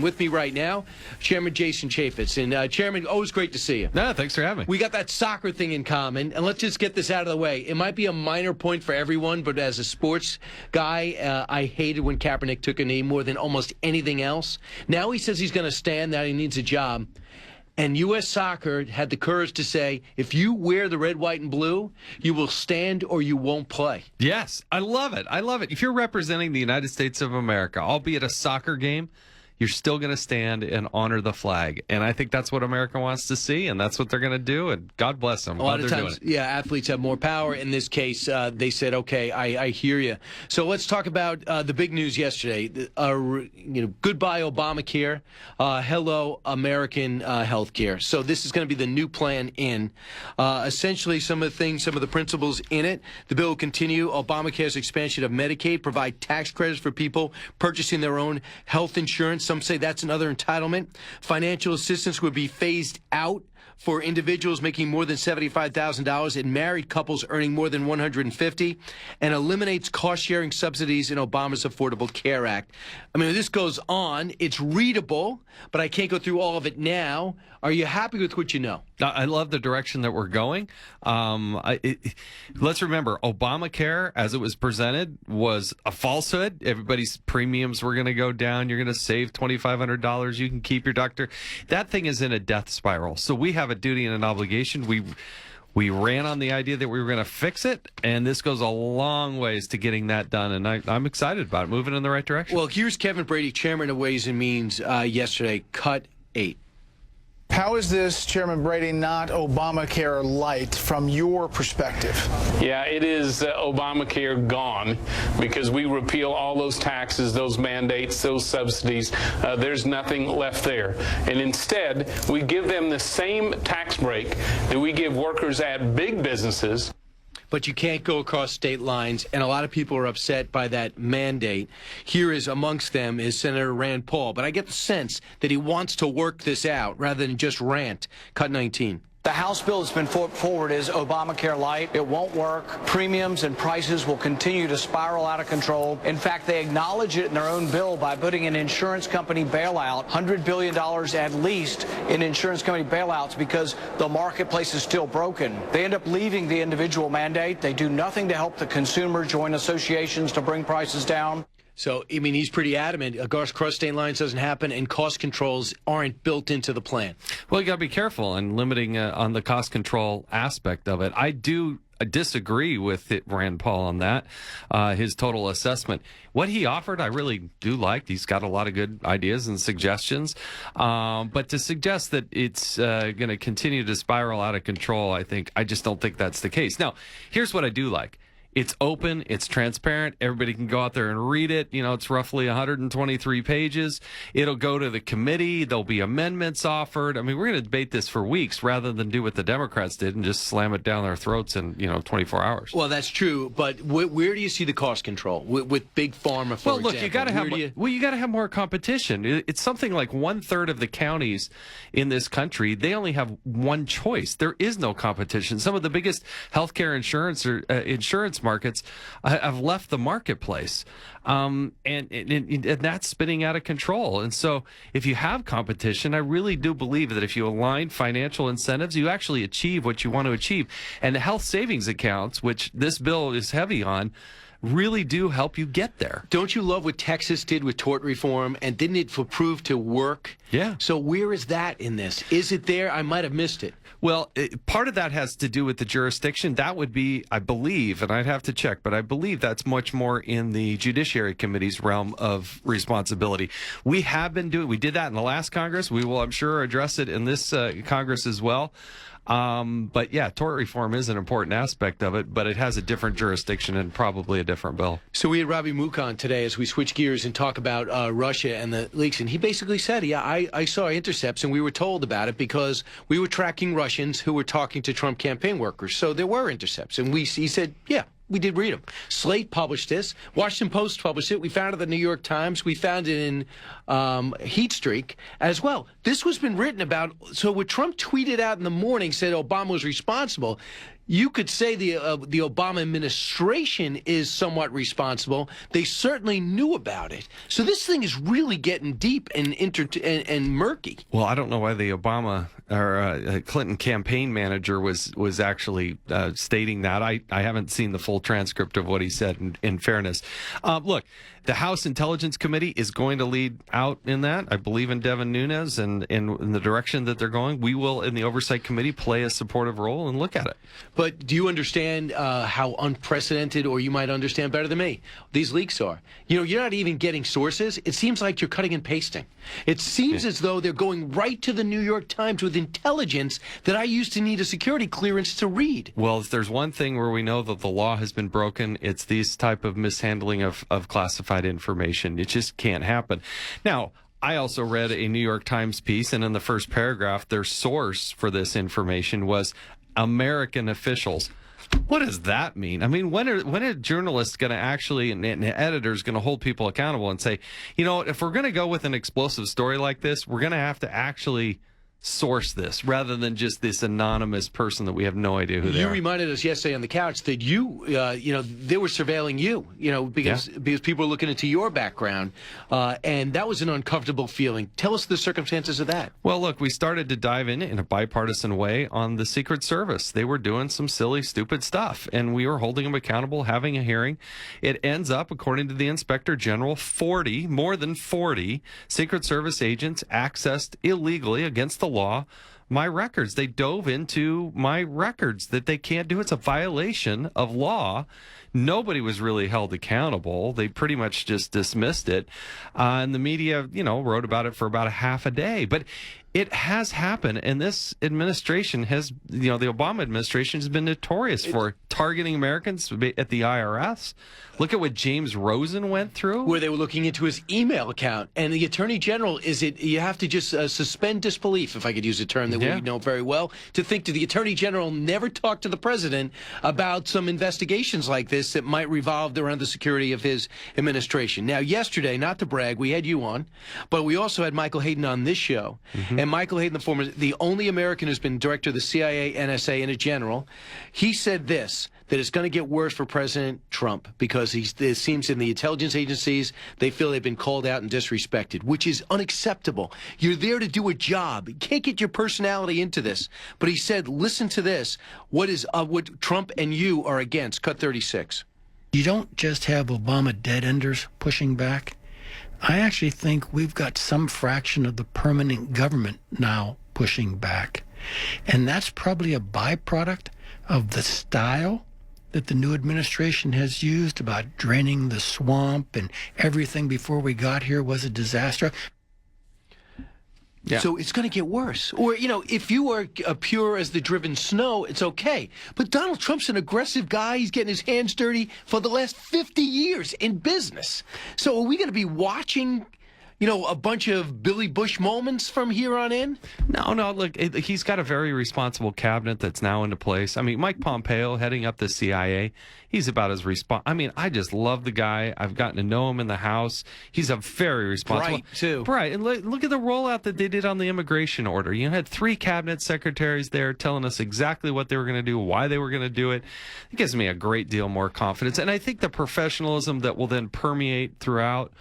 With me right now, Chairman Jason Chaffetz. And Chairman, always great to see you. No, thanks for having me. We got that soccer thing in common, and let's just get this out of the way. It might be a minor point for everyone, but as a sports guy, I hated when Kaepernick took a knee more than almost anything else. Now he says he's going to stand, that he needs a job. And U.S. Soccer had the courage to say, if you wear the red, white, and blue, you will stand or you won't play. Yes, I love it. I love it. If you're representing the United States of America, albeit a soccer game, you're still going to stand and honor the flag. And I think that's what America wants to see, and that's what they're going to do, and God bless them. A lot of times, yeah, athletes have more power. In this case, they said, okay, I hear you. So let's talk about the big news yesterday. Goodbye Obamacare, hello American health care. So this is going to be the new plan in. Essentially, some of the things, some of the principles in it. The bill will continue Obamacare's expansion of Medicaid, provide tax credits for people purchasing their own health insurance. Some say that's another entitlement. Financial assistance would be phased out for individuals making more than $75,000 and married couples earning more than $150,000, and eliminates cost-sharing subsidies in Obama's Affordable Care Act. I mean, this goes on. It's readable, but I can't go through all of it now. Are you happy with what you know? I love the direction that we're going. Let's remember, Obamacare, as it was presented, was a falsehood. Everybody's premiums were going to go down. You're going to save $2,500. You can keep your doctor. That thing is in a death spiral. So we have a duty and an obligation. We ran on the idea that we were going to fix it, and this goes a long ways to getting that done, and I'm excited about it, moving in the right direction. Well, here's Kevin Brady, chairman of Ways and Means, yesterday, cut 8. How is this, Chairman Brady, not Obamacare light from your perspective? Yeah, it is Obamacare gone because we repeal all those taxes, those mandates, those subsidies. There's nothing left there. And instead, we give them the same tax break that we give workers at big businesses. But you can't go across state lines, and a lot of people are upset by that mandate. Here is amongst them is Senator Rand Paul, but I get the sense that he wants to work this out rather than just rant. Cut 19. The House bill that's been put forward is Obamacare light. It won't work. Premiums and prices will continue to spiral out of control. In fact, they acknowledge it in their own bill by putting an insurance company bailout, $100 billion at least in insurance company bailouts because the marketplace is still broken. They end up leaving the individual mandate. They do nothing to help the consumer join associations to bring prices down. So, I mean, he's pretty adamant. Cross state lines doesn't happen, and cost controls aren't built into the plan. Well, you got to be careful in limiting on the cost control aspect of it. I disagree with Rand Paul on that, his total assessment. What he offered, I really do like. He's got a lot of good ideas and suggestions. But to suggest that it's going to continue to spiral out of control, I just don't think that's the case. Now, here's what I do like. It's open, it's transparent, everybody can go out there and read it. It's roughly 123 pages. It'll go to the committee, there'll be amendments offered. I mean, we're going to debate this for weeks rather than do what the Democrats did and just slam it down their throats in, 24 hours. Well, that's true, but where do you see the cost control with Big Pharma, for example? Look, you got to have more competition. It's something like 1/3 of the counties in this country, they only have one choice. There is no competition. Some of the biggest healthcare insurance markets have left the marketplace, and that's spinning out of control. And so if you have competition, I really do believe that if you align financial incentives, you actually achieve what you want to achieve. And the health savings accounts, which this bill is heavy on, really do help you get there. Don't you love what Texas did with tort reform, and didn't it prove to work? Yeah. So where is that in this? Is it there? I might have missed it. Well, part of that has to do with the jurisdiction. That would be, I believe, and I'd have to check, but I believe that's much more in the Judiciary Committee's realm of responsibility. We did that in the last Congress. We will, I'm sure, address it in this Congress as well. But yeah, tort reform is an important aspect of it, but it has a different jurisdiction and probably a different bill. So we had Robbie Mook on today as we switch gears and talk about Russia and the leaks, and he basically said, yeah, I saw intercepts, and we were told about it because we were tracking Russians who were talking to Trump campaign workers. So there were intercepts, and he said, yeah. We did read them. Slate published this. Washington Post published it. We found it in the New York Times. We found it in Heat Streak as well. This was been written about. So what Trump tweeted out in the morning said Obama was responsible. you could say the Obama administration is somewhat responsible. They certainly knew about it. So this thing is really getting deep and murky. Well, I don't know why the Obama or Clinton campaign manager was actually stating that. I haven't seen the full transcript of what he said, in fairness. Look, the House Intelligence Committee is going to lead out in that. I believe in Devin Nunes and in the direction that they're going. We will, in the Oversight Committee, play a supportive role and look at it. But do you understand how unprecedented, or you might understand better than me, these leaks are? You know, you're not even getting sources. It seems like you're cutting and pasting. It seems as though they're going right to the New York Times with intelligence that I used to need a security clearance to read. Well, if there's one thing where we know that the law has been broken, it's these type of mishandling of classified information. It just can't happen. Now, I also read a New York Times piece, and in the first paragraph, their source for this information was American officials. What does that mean? I mean, when are journalists going to actually, and editors going to hold people accountable and say, you know, if we're going to go with an explosive story like this, we're going to have to actually source this rather than just this anonymous person that we have no idea who they are. You reminded us yesterday on the couch that you know, they were surveilling you, you know, because people were looking into your background, and that was an uncomfortable feeling. Tell us the circumstances of that. Well, look, we started to dive in a bipartisan way on the Secret Service. They were doing some silly, stupid stuff, and we were holding them accountable, having a hearing. It ends up, according to the Inspector General, more than 40 Secret Service agents accessed illegally against the law my records. They dove into my records that they can't do. It's a violation of law. Nobody was really held accountable. They pretty much just dismissed it. And the media, you know, wrote about it for about a half a day. But it has happened, and this administration has, you know, the Obama administration has been notorious for targeting Americans at the IRS. Look at what James Rosen went through. Where they were looking into his email account. And the Attorney General, you have to just suspend disbelief, if I could use a term that we know very well, to think that the Attorney General never talked to the President about some investigations like this that might revolve around the security of his administration. Now, yesterday, not to brag, we had you on, but we also had Michael Hayden on this show. And Michael Hayden, the only American who's been director of the CIA, NSA, and a general, he said this, that it's going to get worse for President Trump because it seems in the intelligence agencies, they feel they've been called out and disrespected, which is unacceptable. You're there to do a job. You can't get your personality into this. But he said, listen to this, what Trump and you are against. Cut 36. You don't just have Obama dead-enders pushing back. I actually think we've got some fraction of the permanent government now pushing back. And that's probably a byproduct of the style that the new administration has used about draining the swamp, and everything before we got here was a disaster. Yeah. So it's going to get worse. Or, you know, if you are pure as the driven snow, it's okay. But Donald Trump's an aggressive guy. He's getting his hands dirty for the last 50 years in business. So are we going to be watching, you know, a bunch of Billy Bush moments from here on in? No, look, he's got a very responsible cabinet that's now into place. I mean, Mike Pompeo heading up the CIA, he's about as I mean, I just love the guy. I've gotten to know him in the House. He's a very responsible. Bright, too. Right, and look at the rollout that they did on the immigration order. You had 3 cabinet secretaries there telling us exactly what they were going to do, why they were going to do it. It gives me a great deal more confidence. And I think the professionalism that will then permeate throughout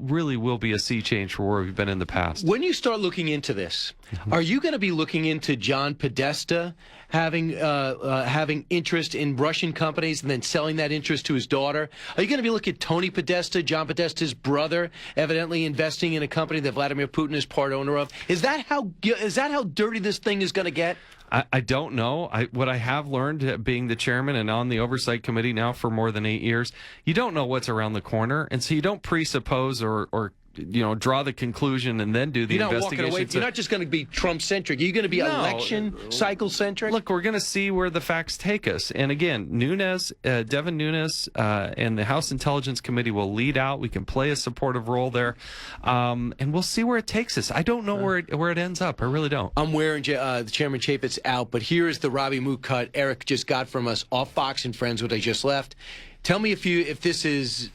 really will be a sea change for where we've been in the past. When you start looking into this, are you going to be looking into John Podesta having interest in Russian companies and then selling that interest to his daughter? Are you going to be looking at Tony Podesta, John Podesta's brother, evidently investing in a company that Vladimir Putin is part owner of? Is that how dirty this thing is going to get? I don't know. What I have learned, being the chairman and on the oversight committee now for more than 8 years, you don't know what's around the corner, and so you don't presuppose or you know, draw the conclusion and then do the investigation. You're not walking away. You're not just going to be Trump-centric. You're going to be election cycle-centric? Look, we're going to see where the facts take us. And again, Devin Nunes, and the House Intelligence Committee will lead out. We can play a supportive role there. And we'll see where it takes us. I don't know where it ends up. I really don't. I'm wearing the Chairman Chaffetz out, but here is the Robbie Mook cut Eric just got from us off Fox and Friends, what I just left. Tell me if this is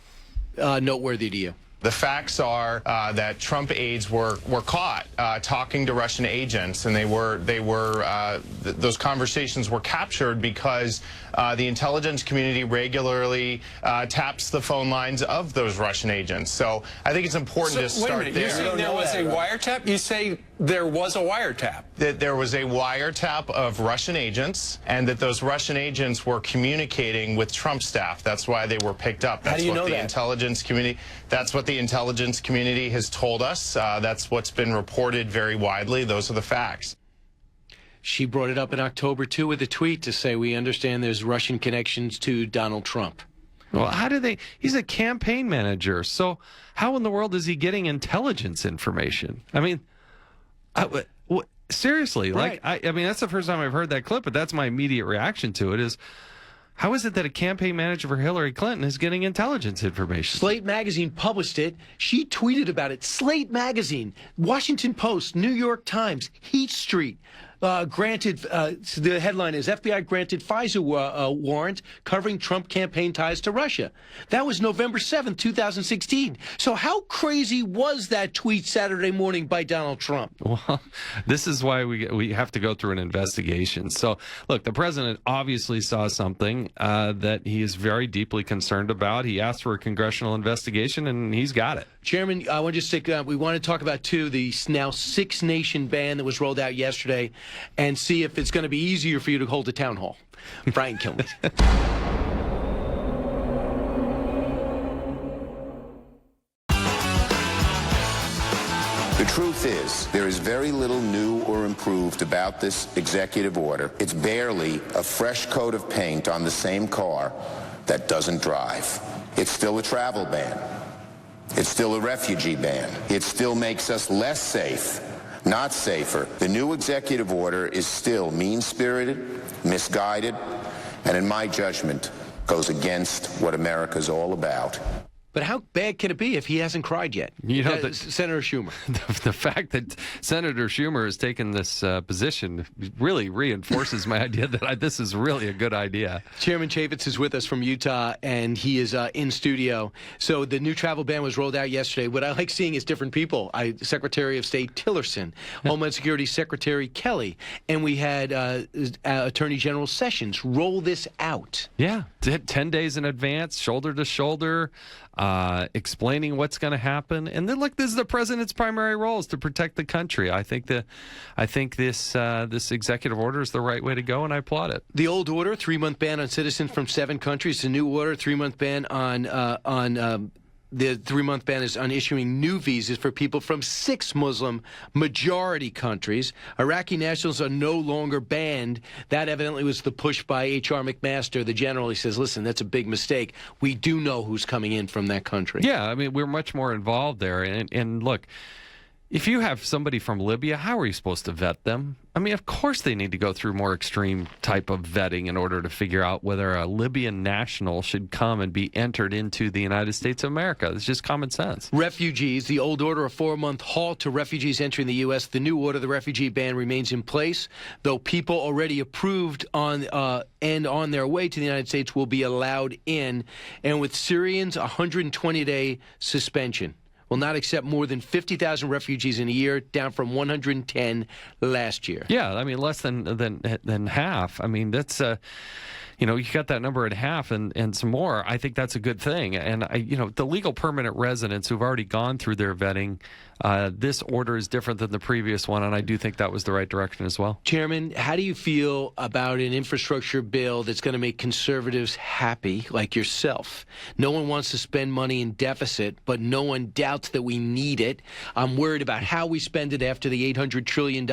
noteworthy to you. The facts are that Trump aides were caught talking to Russian agents, and those conversations were captured because the intelligence community regularly taps the phone lines of those Russian agents. So I think it's important to start wait a minute. You're saying there was a wiretap? You say there was a wiretap? That there was a wiretap of Russian agents, and that those Russian agents were communicating with Trump staff. That's why they were picked up. That's How do you what know the that? intelligence community. That's what the intelligence community has told us. That's what's been reported very widely. Those are the facts. She brought it up in October, too, with a tweet to say, we understand there's Russian connections to Donald Trump. Well, how do they? He's a campaign manager. So how in the world is he getting intelligence information? I mean, seriously, Right. I mean, that's the first time I've heard that clip, but that's my immediate reaction to it is, how is it that a campaign manager for Hillary Clinton is getting intelligence information? Slate Magazine published it. She tweeted about it. Slate Magazine, Washington Post, New York Times, Heat Street. Granted, the headline is FBI granted FISA warrant covering Trump campaign ties to Russia. That was November 7th, 2016. So how crazy was that tweet Saturday morning by Donald Trump? Well, this is why we have to go through an investigation. So, look, the president obviously saw something that he is very deeply concerned about. He asked for a congressional investigation, and he's got it. Chairman, I want to just take, we want to talk about, too, the now 6-nation ban that was rolled out yesterday, and see if it's going to be easier for you to hold a town hall. Brian Kilmeade. The truth is, there is very little new or improved about this executive order. It's barely a fresh coat of paint on the same car that doesn't drive. It's still a travel ban. It's still a refugee ban. It still makes us less safe, not safer. The new executive order is still mean-spirited, misguided, and in my judgment, goes against what America's all about. But how bad can it be if he hasn't cried yet? You know, Senator Schumer. The fact that Senator Schumer has taken this position really reinforces my idea that this is really a good idea. Chairman Chaffetz is with us from Utah, and he is in studio. So the new travel ban was rolled out yesterday. What I like seeing is different people. Secretary of State Tillerson, Homeland Security Secretary Kelly, and we had Attorney General Sessions roll this out. Yeah, 10 days in advance, shoulder to shoulder. Explaining what's going to happen, and then look, this is the president's primary role is to protect the country. I think this executive order is the right way to go, and I applaud it. The old order, 3-month ban on citizens from 7 countries. The new order, 3-month ban on the 3-month ban is on issuing new visas for people from 6 Muslim majority countries. Iraqi nationals are no longer banned. That evidently was the push by H.R. McMaster, the general. He says, listen, that's a big mistake. We do know who's coming in from that country. Yeah, I mean, we're much more involved there. And look, if you have somebody from Libya, how are you supposed to vet them? I mean, of course they need to go through more extreme type of vetting in order to figure out whether a Libyan national should come and be entered into the United States of America. It's just common sense. Refugees, the old order, a 4-month halt to refugees entering the U.S. The new order, the refugee ban, remains in place, though people already approved and on their way to the United States will be allowed in. And with Syrians, a 120-day suspension. Will not accept more than 50,000 refugees in a year, down from 110 last year. Yeah, I mean, less than half. I mean, that's you got that number at half and some more. I think that's a good thing. And the legal permanent residents who've already gone through their vetting, this order is different than the previous one, and I do think that was the right direction as well. Chairman, how do you feel about an infrastructure bill that's going to make conservatives happy, like yourself? No one wants to spend money in deficit, but no one doubts that we need it. I'm worried about how we spend it after the $800 trillion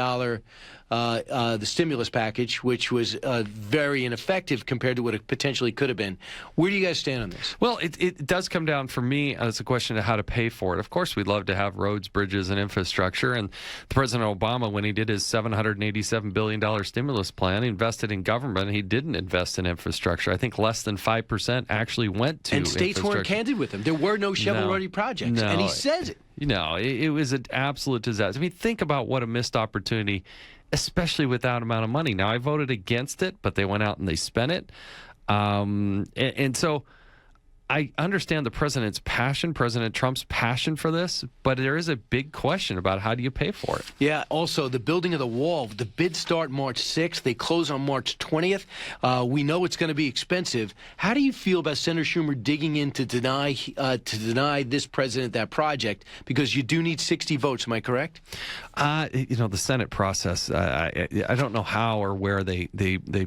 the stimulus package, which was very ineffective compared to what it potentially could have been. Where do you guys stand on this? Well, it does come down for me as a question of how to pay for it. Of course, we'd love to have roads, bridges, and infrastructure. And President Obama, when he did his $787 billion stimulus plan, he invested in government. He didn't invest in infrastructure. I think less than 5% actually went to infrastructure. And states weren't candid with him. There were no shovel-ready projects. No. And he says it. It was an absolute disaster. I mean, think about what a missed opportunity, especially with that amount of money. Now, I voted against it, but they went out and they spent it. And so I understand the president's passion, President Trump's passion for this, but there is a big question about how do you pay for it. Yeah, also the building of the wall, the bids start March 6th. They close on March 20th. We know it's going to be expensive. How do you feel about Senator Schumer digging in to deny this president that project? Because you do need 60 votes, am I correct? The Senate process, I don't know how or where they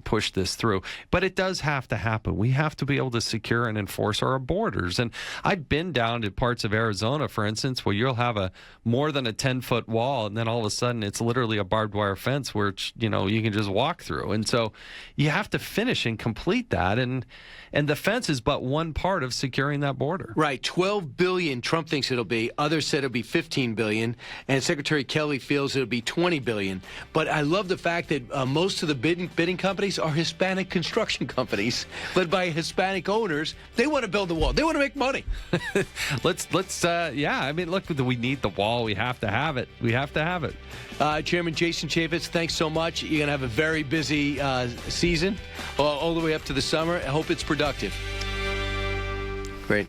push this through, but it does have to happen. We have to be able to secure and enforce our borders. And I've been down to parts of Arizona, for instance, where you'll have more than a 10-foot wall, and then all of a sudden it's literally a barbed wire fence where you can just walk through. And so you have to finish and complete that. And the fence is but one part of securing that border. Right, $12 billion Trump thinks it'll be. Others said it'll be $15 billion, and Secretary Kelly feels it'll be $20 billion. But I love the fact that most of the bidding companies are Hispanic construction companies led by Hispanic owners. They want to build the wall. They want to make money. Look, we need the wall. We have to have it. We have to have it. Chairman Jason Chaffetz, thanks so much. You're going to have a very busy season all the way up to the summer. I hope it's productive. Great.